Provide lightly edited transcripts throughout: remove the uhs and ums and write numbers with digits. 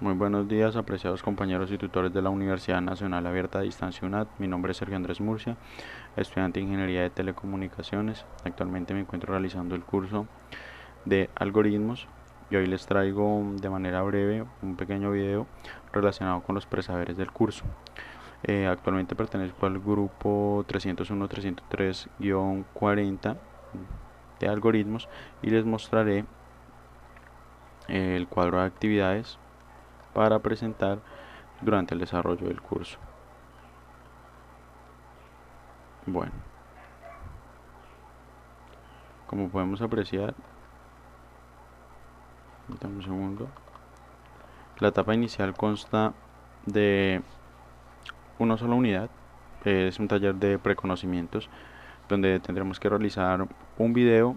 Muy buenos días, apreciados compañeros y tutores de la Universidad Nacional Abierta a Distancia UNAD. Mi nombre es Sergio Andrés Murcia, estudiante de Ingeniería de Telecomunicaciones. Actualmente me encuentro realizando el curso de algoritmos y hoy les traigo de manera breve un pequeño video relacionado con los presaberes del curso. Actualmente pertenezco al grupo 301-303-40 de algoritmos y les mostraré el cuadro de actividades para presentar durante el desarrollo del curso. Bueno, como podemos apreciar, dame un segundo, la etapa inicial consta de una sola unidad, es un taller de preconocimientos donde tendremos que realizar un video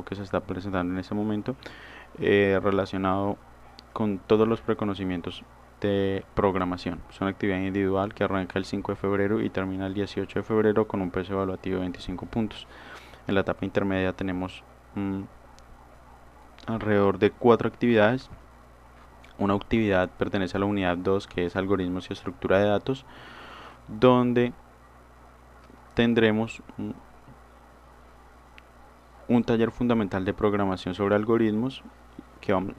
que se está presentando en este momento, relacionado con todos los preconocimientos de programación. Es una actividad individual que arranca el 5 de febrero y termina el 18 de febrero con un peso evaluativo de 25 puntos. En la etapa intermedia tenemos alrededor de 4 actividades. Una actividad pertenece a la unidad 2, que es algoritmos y estructura de datos, donde tendremos un taller fundamental de programación sobre algoritmos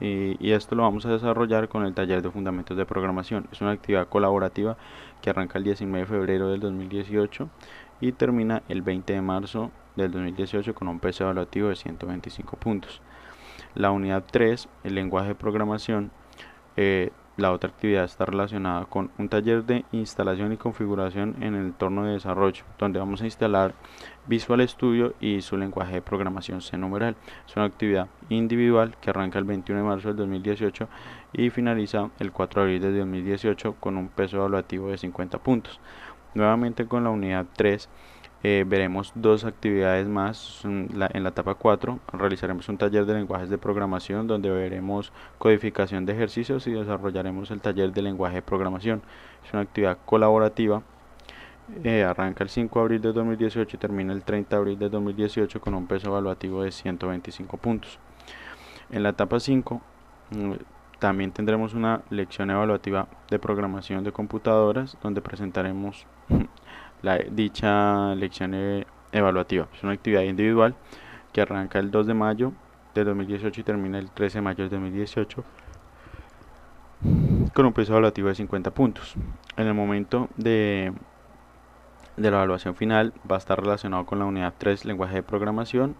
y esto lo vamos a desarrollar con el taller de fundamentos de programación. Es una actividad colaborativa que arranca el 19 de febrero del 2018 y termina el 20 de marzo del 2018 con un peso evaluativo de 125 puntos. La unidad 3, el lenguaje de programación, la otra actividad está relacionada con un taller de instalación y configuración en el entorno de desarrollo, donde vamos a instalar Visual Studio y su lenguaje de programación C-Numeral. Es una actividad individual que arranca el 21 de marzo del 2018 y finaliza el 4 de abril del 2018 con un peso evaluativo de 50 puntos. Nuevamente con la unidad 3 veremos dos actividades más. En la etapa 4 realizaremos un taller de lenguajes de programación donde veremos codificación de ejercicios y desarrollaremos el taller de lenguaje de programación. Es una actividad colaborativa, arranca el 5 de abril de 2018 y termina el 30 de abril de 2018 con un peso evaluativo de 125 puntos. En la etapa 5 también tendremos una lección evaluativa de programación de computadoras donde presentaremos dicha lección evaluativa. Es una actividad individual que arranca el 2 de mayo de 2018 y termina el 13 de mayo de 2018 con un peso evaluativo de 50 puntos. En el momento de la evaluación final va a estar relacionado con la unidad 3, lenguaje de programación,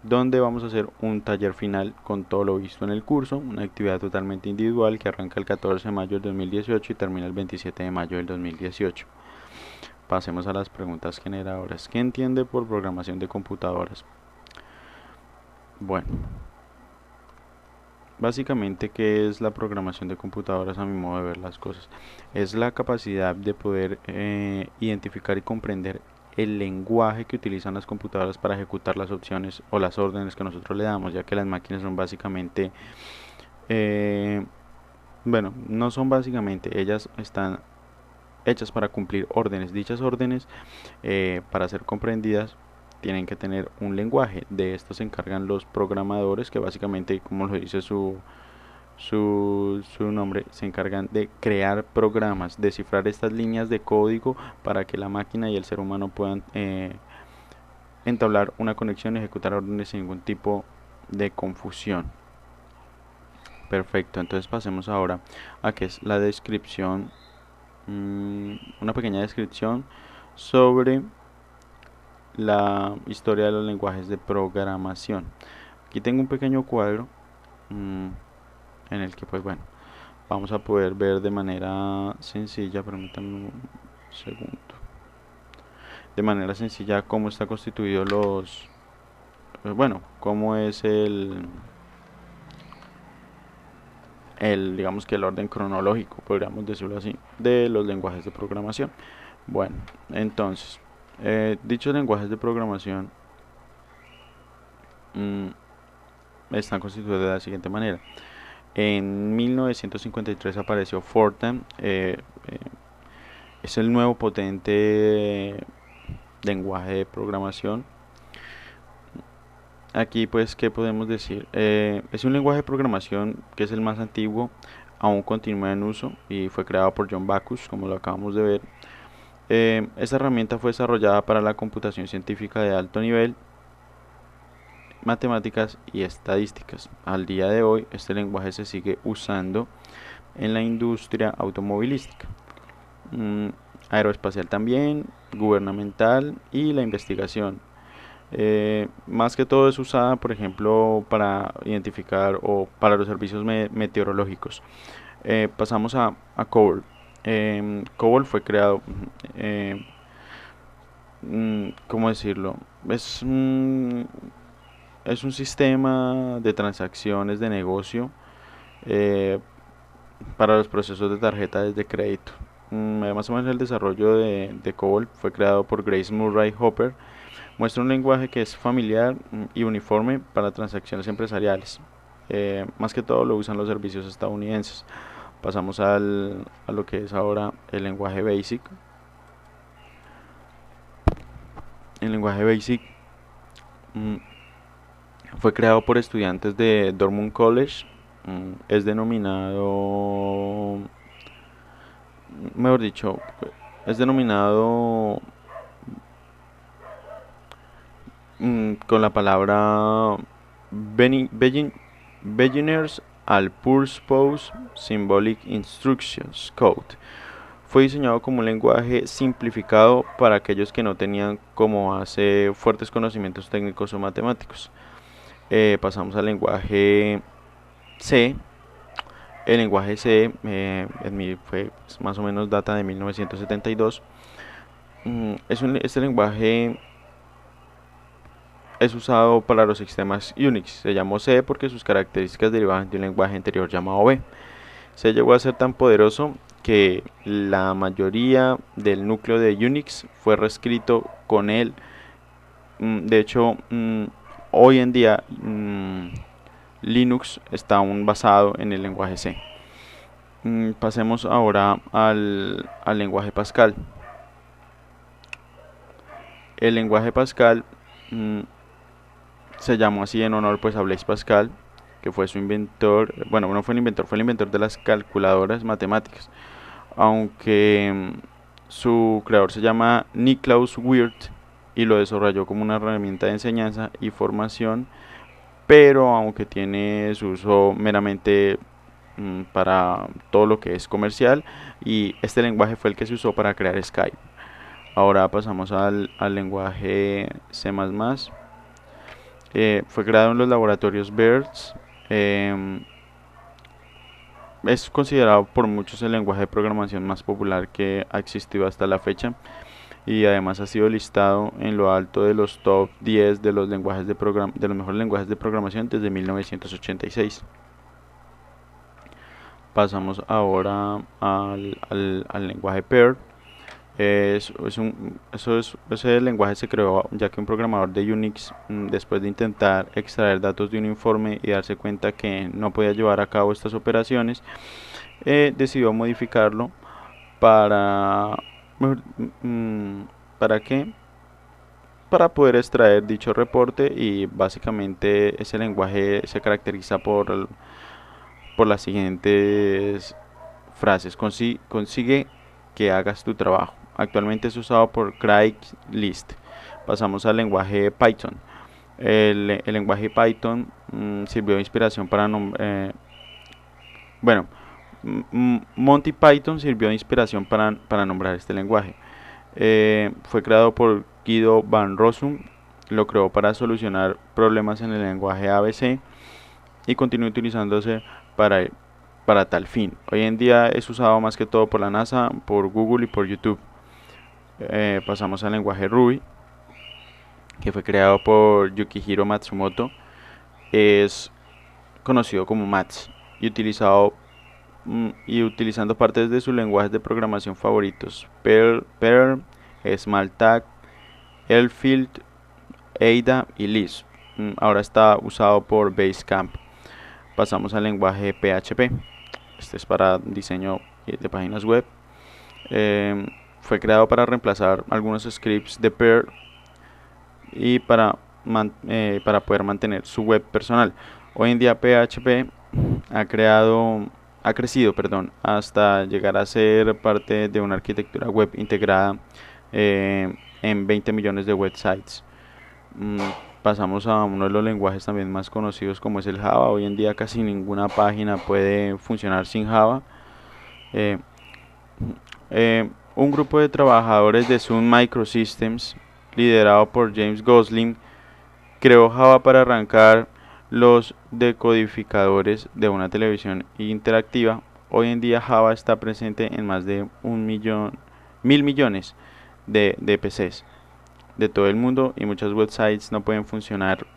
donde vamos a hacer un taller final con todo lo visto en el curso, una actividad totalmente individual que arranca el 14 de mayo del 2018 y termina el 27 de mayo del 2018. Pasemos a las preguntas generadoras. ¿Qué entiende por programación de computadoras? Bueno, básicamente, ¿qué es la programación de computadoras a mi modo de ver las cosas? Es la capacidad de poder identificar y comprender el lenguaje que utilizan las computadoras para ejecutar las opciones o las órdenes que nosotros le damos, ya que las máquinas son básicamente, bueno, no son básicamente, ellas están hechas para cumplir órdenes. Dichas órdenes, para ser comprendidas, tienen que tener un lenguaje. De esto se encargan los programadores, que básicamente, como lo dice su nombre, se encargan de crear programas, descifrar estas líneas de código para que la máquina y el ser humano puedan entablar una conexión y ejecutar órdenes sin ningún tipo de confusión. Perfecto, entonces pasemos ahora a que es la descripción, una pequeña descripción sobre la historia de los lenguajes de programación. Aquí tengo un pequeño cuadro en el que, pues bueno, vamos a poder ver de manera sencilla, permítanme un segundo, de manera sencilla cómo está constituido bueno, cómo es digamos que el orden cronológico, podríamos decirlo así, de los lenguajes de programación. Bueno, entonces, dichos lenguajes de programación están constituidos de la siguiente manera. En 1953 apareció Fortran, es el nuevo potente lenguaje de programación. aquí pues, ¿qué podemos decir? Es un lenguaje de programación que es el más antiguo, aún continúa en uso y fue creado por John Backus, como lo acabamos de ver. Esta herramienta fue desarrollada para la computación científica de alto nivel, matemáticas y estadísticas. Al día de hoy, este lenguaje se sigue usando en la industria automovilística, mm, aeroespacial también, gubernamental y la investigación. Más que todo es usada, por ejemplo, para identificar o para los servicios meteorológicos. Pasamos a COBOL. COBOL fue creado, eh, ¿cómo decirlo? Es un sistema de transacciones de negocio eh, para los procesos de tarjetas de crédito. Más o menos el desarrollo de COBOL fue creado por Grace Murray Hopper. Muestra un lenguaje que es familiar y uniforme para transacciones empresariales. Más que todo lo usan los servicios estadounidenses. Pasamos a lo que es ahora el lenguaje BASIC. El lenguaje BASIC mm, fue creado por estudiantes de Dortmund College. Es denominado, mejor dicho, es denominado con la palabra Beginners al Purpose Symbolic Instructions Code. Fue diseñado como un lenguaje simplificado para aquellos que no tenían como base fuertes conocimientos técnicos o matemáticos. Pasamos al lenguaje C. El lenguaje C fue pues, más o menos data de 1972. Este lenguaje es usado para los sistemas Unix. Se llamó C porque sus características derivaban de un lenguaje anterior llamado B. Se llegó a ser tan poderoso que la mayoría del núcleo de Unix fue reescrito con él. De hecho, hoy en día Linux está aún basado en el lenguaje C. Pasemos ahora al lenguaje Pascal. El lenguaje Pascal se llamó así en honor pues a Blaise Pascal, que fue su inventor. Bueno, no fue el inventor, fue el inventor de las calculadoras matemáticas, aunque su creador se llama Niklaus Wirth y lo desarrolló como una herramienta de enseñanza y formación, pero aunque tiene su uso meramente para todo lo que es comercial, y este lenguaje fue el que se usó para crear Skype. Ahora pasamos al lenguaje C++. Fue creado en los laboratorios BERTS. Es considerado por muchos el lenguaje de programación más popular que ha existido hasta la fecha, y además ha sido listado en lo alto de los top 10 de los de los mejores lenguajes de programación desde 1986. Pasamos ahora al lenguaje Perl. Ese lenguaje se creó ya que un programador de Unix, después de intentar extraer datos de un informe y darse cuenta que no podía llevar a cabo estas operaciones, decidió modificarlo para ¿para qué? Para poder extraer dicho reporte, y básicamente ese lenguaje se caracteriza por las siguientes frases: consigue que hagas tu trabajo. Actualmente es usado por Craigslist. Pasamos al lenguaje Python. El lenguaje Python sirvió de inspiración para bueno, Monty Python sirvió de inspiración para nombrar este lenguaje. Fue creado por Guido van Rossum. Lo creó para solucionar problemas en el lenguaje ABC y continúa utilizándose para, para tal fin. Hoy en día es usado más que todo por la NASA, por Google y por YouTube. Pasamos al lenguaje Ruby, que fue creado por Yukihiro Matsumoto. Es conocido como MATS y utilizando partes de sus lenguajes de programación favoritos: Perl, Smalltalk, Elfield, Ada y Lisp. Ahora está usado por Basecamp. Pasamos al lenguaje PHP. Este es para diseño de páginas web. Fue creado para reemplazar algunos scripts de Perl y para para poder mantener su web personal. Hoy en día PHP ha crecido, perdón, hasta llegar a ser parte de una arquitectura web integrada en 20 millones de websites. Mm, Pasamos a uno de los lenguajes también más conocidos, como es el Java. Hoy en día casi ninguna página puede funcionar sin Java. Eh, un grupo de trabajadores de Sun Microsystems, liderado por James Gosling, creó Java para arrancar los decodificadores de una televisión interactiva. Hoy en día Java está presente en más de 1.000 millones de PCs de todo el mundo, y muchas websites no pueden funcionar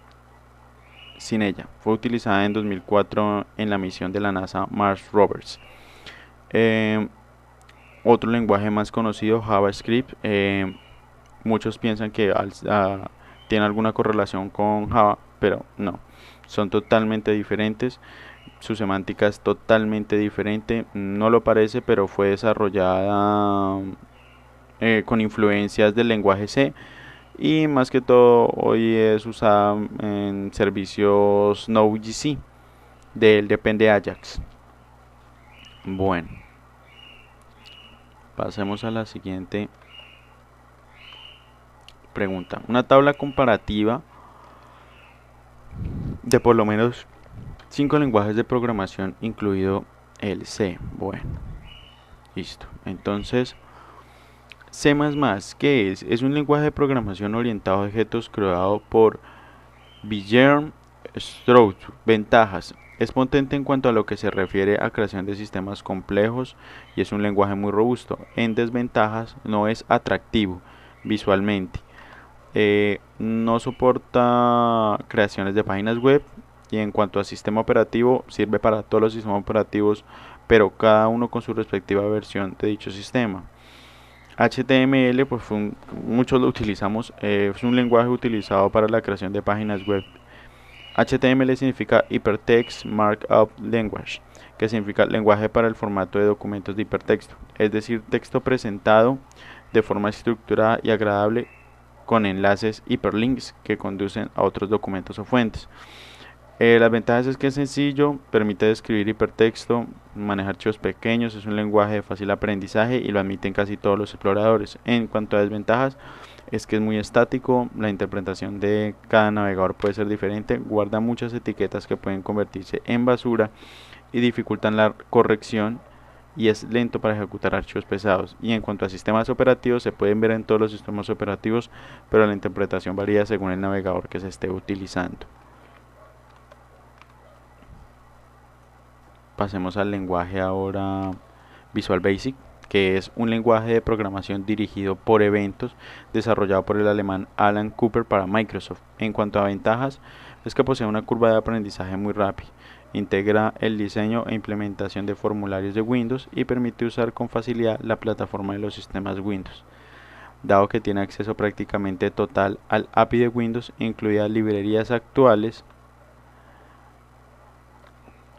sin ella. Fue utilizada en 2004 en la misión de la NASA Mars Rovers. Eh, Otro lenguaje más conocido, JavaScript. Muchos piensan que tiene alguna correlación con Java, pero no. Son totalmente diferentes. Su semántica es totalmente diferente. No lo parece, pero fue desarrollada con influencias del lenguaje C, y más que todo hoy es usada en servicios Node.js. De él depende Ajax. Bueno, pasemos a la siguiente pregunta. Una tabla comparativa de por lo menos 5 lenguajes de programación, incluido el C. Bueno, listo. Entonces, C++, ¿qué es? Es un lenguaje de programación orientado a objetos creado por Björn Stroud. Ventajas: es potente en cuanto a lo que se refiere a creación de sistemas complejos y es un lenguaje muy robusto. En desventajas, no es atractivo visualmente. No soporta creaciones de páginas web, y en cuanto a sistema operativo, sirve para todos los sistemas operativos, pero cada uno con su respectiva versión de dicho sistema. HTML, pues muchos lo utilizamos, es un lenguaje utilizado para la creación de páginas web. HTML significa Hypertext Markup Language, que significa lenguaje para el formato de documentos de hipertexto, es decir, texto presentado de forma estructurada y agradable con enlaces hiperlinks que conducen a otros documentos o fuentes. Las ventajas es que es sencillo, permite describir hipertexto, manejar archivos pequeños, es un lenguaje de fácil aprendizaje y lo admiten casi todos los exploradores. En cuanto a desventajas, es que es muy estático, la interpretación de cada navegador puede ser diferente, guarda muchas etiquetas que pueden convertirse en basura y dificultan la corrección, y es lento para ejecutar archivos pesados. Y en cuanto a sistemas operativos, se pueden ver en todos los sistemas operativos, pero la interpretación varía según el navegador que se esté utilizando. Pasemos al lenguaje ahora Visual Basic, que es un lenguaje de programación dirigido por eventos, desarrollado por el alemán Alan Cooper para Microsoft. En cuanto a ventajas, es que posee una curva de aprendizaje muy rápida, integra el diseño e implementación de formularios de Windows y permite usar con facilidad la plataforma de los sistemas Windows, dado que tiene acceso prácticamente total al API de Windows, incluidas librerías actuales.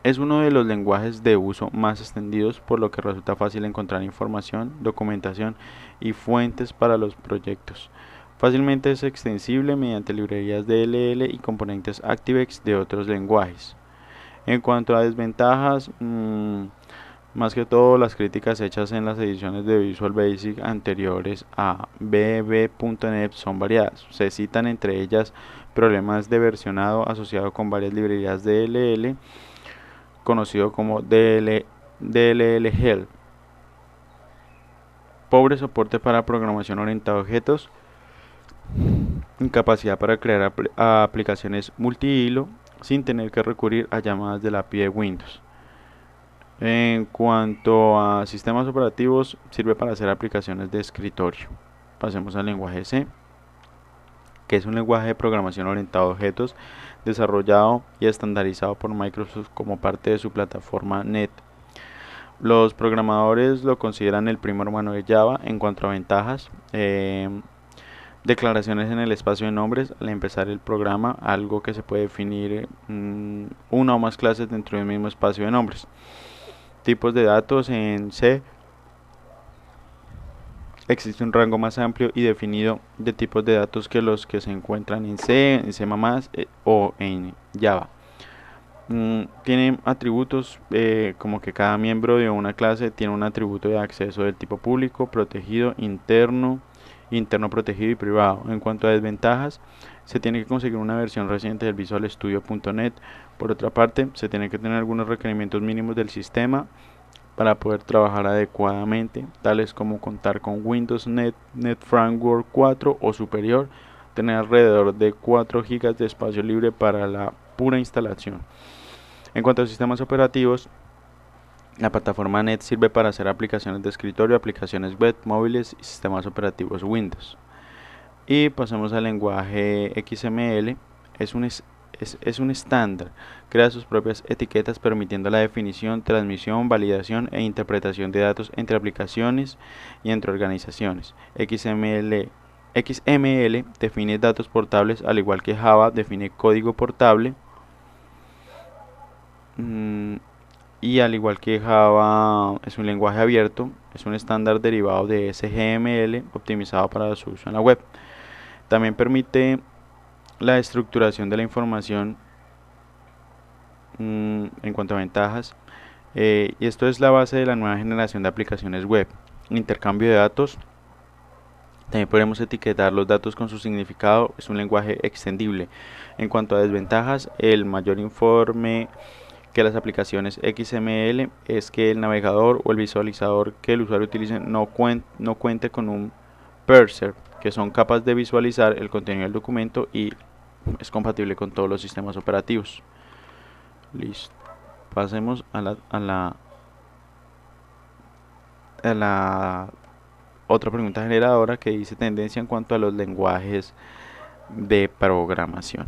Es uno de los lenguajes de uso más extendidos, por lo que resulta fácil encontrar información, documentación y fuentes para los proyectos. Fácilmente es extensible mediante librerías DLL y componentes ActiveX de otros lenguajes. En cuanto a desventajas, más que todo las críticas hechas en las ediciones de Visual Basic anteriores a VB.NET son variadas. Se citan entre ellas problemas de versionado asociado con varias librerías DLL, conocido como DLL Help, pobre soporte para programación orientada a objetos, incapacidad para crear aplicaciones multihilo sin tener que recurrir a llamadas del API de Windows. En cuanto a sistemas operativos, sirve para hacer aplicaciones de escritorio. Pasemos al lenguaje C, que es un lenguaje de programación orientado a objetos, desarrollado y estandarizado por Microsoft como parte de su plataforma .NET. Los programadores lo consideran el primo hermano de Java. En cuanto a ventajas, declaraciones en el espacio de nombres al empezar el programa, algo que se puede definir una o más clases dentro del mismo espacio de nombres. Tipos de datos en C: existe un rango más amplio y definido de tipos de datos que los que se encuentran en C, en C++ o en Java. Tiene atributos como que cada miembro de una clase tiene un atributo de acceso del tipo público, protegido, interno protegido y privado. En cuanto a desventajas, se tiene que conseguir una versión reciente del Visual Studio.net. Por otra parte, se tiene que tener algunos requerimientos mínimos del sistema para poder trabajar adecuadamente, tales como contar con Windows Net Framework 4 o superior, tener alrededor de 4 GB de espacio libre para la pura instalación. En cuanto a sistemas operativos, la plataforma NET sirve para hacer aplicaciones de escritorio, aplicaciones web, móviles y sistemas operativos Windows. Y pasemos al lenguaje XML. Es un estándar, crea sus propias etiquetas permitiendo la definición, transmisión, validación e interpretación de datos entre aplicaciones y entre organizaciones. XML define datos portables, al igual que Java define código portable. Y al igual que Java es un lenguaje abierto, es un estándar derivado de SGML optimizado para su uso en la web. También permite la estructuración de la información en cuanto a ventajas. Y esto es la base de la nueva generación de aplicaciones web. Intercambio de datos. También podemos etiquetar los datos con su significado. Es un lenguaje extendible. En cuanto a desventajas, el mayor informe que las aplicaciones XML es que el navegador o el visualizador que el usuario utilice no cuente con un parser, que son capaces de visualizar el contenido del documento y es compatible con todos los sistemas operativos. Listo. Pasemos a la otra pregunta generadora que dice tendencia en cuanto a los lenguajes de programación.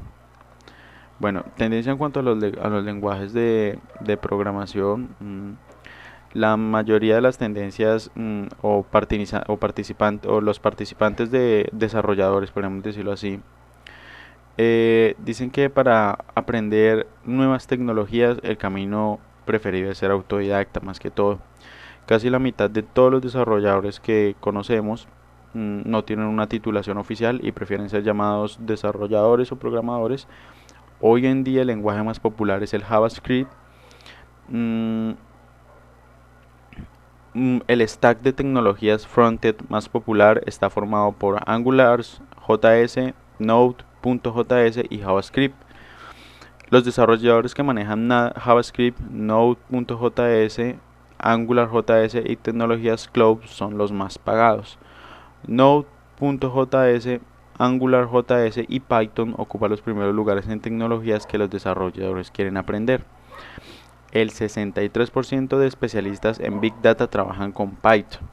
Bueno, tendencia en cuanto a los lenguajes de programación. La mayoría de las tendencias o los participantes de desarrolladores, podemos decirlo así, dicen que para aprender nuevas tecnologías el camino preferido es ser autodidacta más que todo. Casi la mitad de todos los desarrolladores que conocemos no tienen una titulación oficial y prefieren ser llamados desarrolladores o programadores. Hoy en día el lenguaje más popular es el JavaScript. El stack de tecnologías frontend más popular está formado por Angular, JS, Node.js y JavaScript. Los desarrolladores que manejan JavaScript, Node.js, AngularJS y tecnologías cloud son los más pagados. Node.js, AngularJS y Python ocupan los primeros lugares en tecnologías que los desarrolladores quieren aprender. El 63% de especialistas en Big Data trabajan con Python.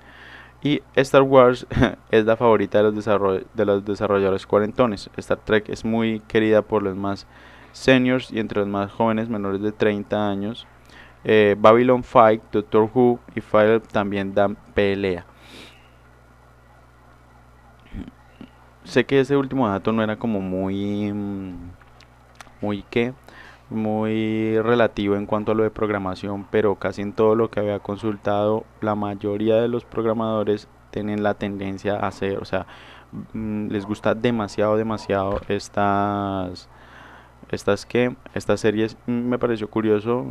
Y Star Wars es la favorita de los desarrolladores cuarentones. Star Trek es muy querida por los más seniors y entre los más jóvenes menores de 30 años. Babylon 5, Doctor Who y Fire también dan pelea. Sé que ese último dato no era como muy relativo en cuanto a lo de programación, pero casi en todo lo que había consultado, la mayoría de los programadores tienen la tendencia a hacer, o sea, les gusta demasiado estas series. Me pareció curioso,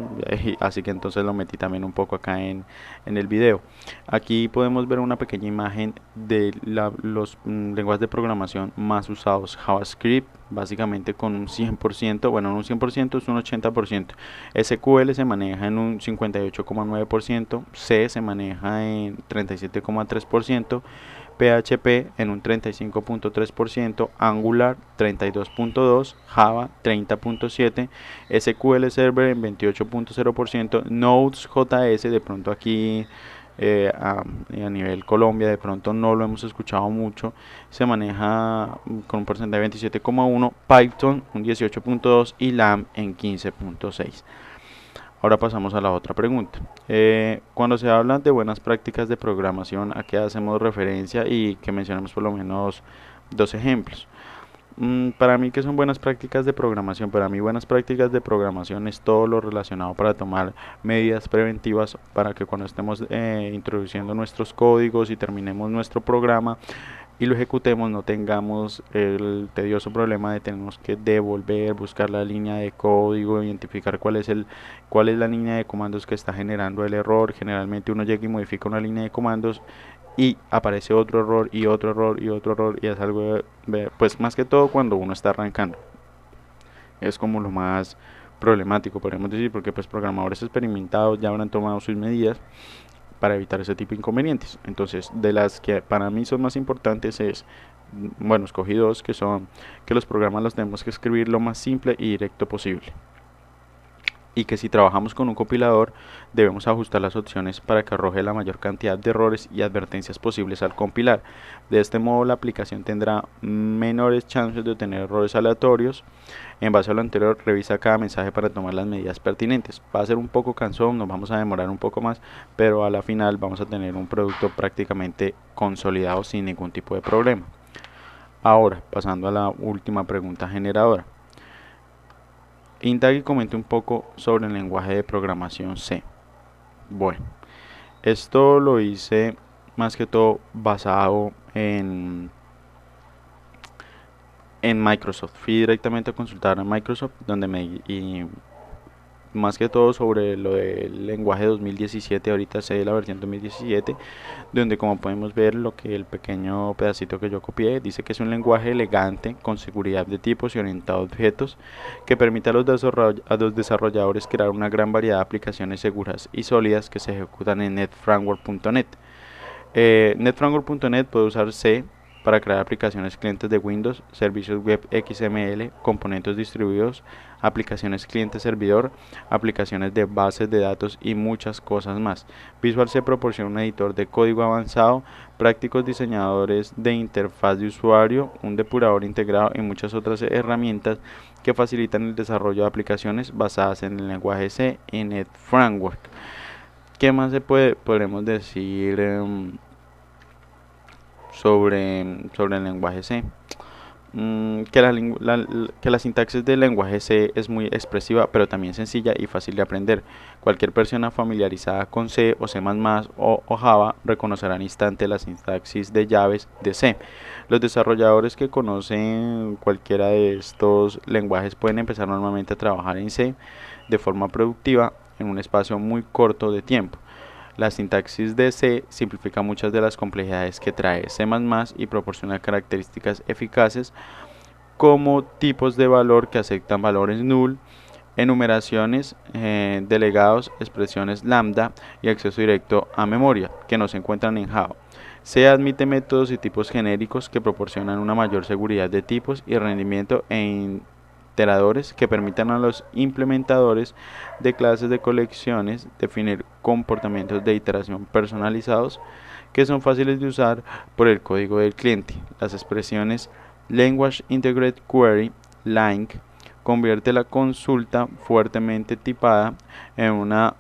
así que entonces lo metí también un poco acá en el video. Aquí podemos ver una pequeña imagen de los lenguajes de programación más usados. JavaScript básicamente con un 100%, bueno, no un 100%, es un 80%. SQL se maneja en un 58,9%, C se maneja en 37,3%, PHP en un 35,3%, Angular 32,2%, Java 30,7%, SQL Server en 28,0%, Node.js de pronto aquí a nivel Colombia de pronto no lo hemos escuchado mucho, se maneja con un porcentaje de 27,1%, Python un 18,2% y LAMP en 15,6%. Ahora pasamos a la otra pregunta. Cuando se habla de buenas prácticas de programación, ¿a qué hacemos referencia? Y que mencionemos por lo menos dos ejemplos. Para mí, ¿qué son buenas prácticas de programación? Para mí, buenas prácticas de programación es todo lo relacionado para tomar medidas preventivas para que cuando estemos introduciendo nuestros códigos y terminemos nuestro programa y lo ejecutemos, no tengamos el tedioso problema de tenemos que devolver, buscar la línea de código, identificar cuál es la línea de comandos que está generando el error. Generalmente uno llega y modifica una línea de comandos y aparece otro error y otro error y otro error, y es algo pues más que todo cuando uno está arrancando es como lo más problemático, podríamos decir, porque pues programadores experimentados ya habrán tomado sus medidas para evitar ese tipo de inconvenientes. Entonces, de las que para mí son más importantes es, bueno, escogí dos, que son que los programas los tenemos que escribir lo más simple y directo posible, y que si trabajamos con un compilador debemos ajustar las opciones para que arroje la mayor cantidad de errores y advertencias posibles al compilar. De este modo la aplicación tendrá menores chances de obtener errores aleatorios. En base a lo anterior, revisa cada mensaje para tomar las medidas pertinentes. Va a ser un poco cansón, nos vamos a demorar un poco más, pero a la final vamos a tener un producto prácticamente consolidado sin ningún tipo de problema. Ahora, pasando a la última pregunta generadora. Indague y comente un poco sobre el lenguaje de programación C. Bueno, esto lo hice más que todo basado en Microsoft. Fui directamente a consultar a Microsoft donde y más que todo sobre lo del lenguaje 2017, ahorita sé la versión 2017, donde como podemos ver lo que el pequeño pedacito que yo copié dice que es un lenguaje elegante con seguridad de tipos y orientado a objetos que permite a los desarrolladores crear una gran variedad de aplicaciones seguras y sólidas que se ejecutan en netframework.net. NetFramework.net puede usar C para crear aplicaciones clientes de Windows, servicios web XML, componentes distribuidos, aplicaciones cliente-servidor, aplicaciones de bases de datos y muchas cosas más. Visual C proporciona un editor de código avanzado, prácticos diseñadores de interfaz de usuario, un depurador integrado y muchas otras herramientas que facilitan el desarrollo de aplicaciones basadas en el lenguaje C y NetFramework. ¿Qué más podremos decir sobre el lenguaje C? Que la sintaxis del lenguaje C es muy expresiva, pero también sencilla y fácil de aprender. Cualquier persona familiarizada con C o C++ o Java reconocerá al instante la sintaxis de llaves de C. Los desarrolladores que conocen cualquiera de estos lenguajes pueden empezar normalmente a trabajar en C de forma productiva en un espacio muy corto de tiempo. La sintaxis de C simplifica muchas de las complejidades que trae C++ y proporciona características eficaces como tipos de valor que aceptan valores null, enumeraciones, delegados, expresiones lambda y acceso directo a memoria que no se encuentran en Java. C admite métodos y tipos genéricos que proporcionan una mayor seguridad de tipos y rendimiento que permitan a los implementadores de clases de colecciones definir comportamientos de iteración personalizados que son fáciles de usar por el código del cliente. Las expresiones Language Integrated Query, LINQ, convierte la consulta fuertemente tipada en una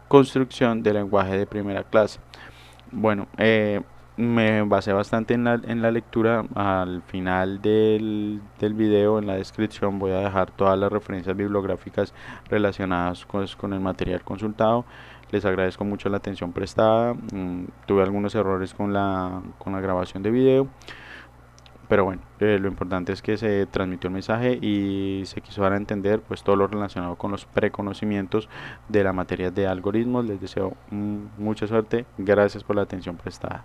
construcción de lenguaje de primera clase. Bueno, me basé bastante en la lectura. Al final del video, en la descripción, voy a dejar todas las referencias bibliográficas relacionadas con el material consultado. Les agradezco mucho la atención prestada. Tuve algunos errores con la grabación de video, pero bueno, lo importante es que se transmitió el mensaje y se quiso dar a entender pues todo lo relacionado con los preconocimientos de la materia de algoritmos. Les deseo mucha suerte. Gracias por la atención prestada.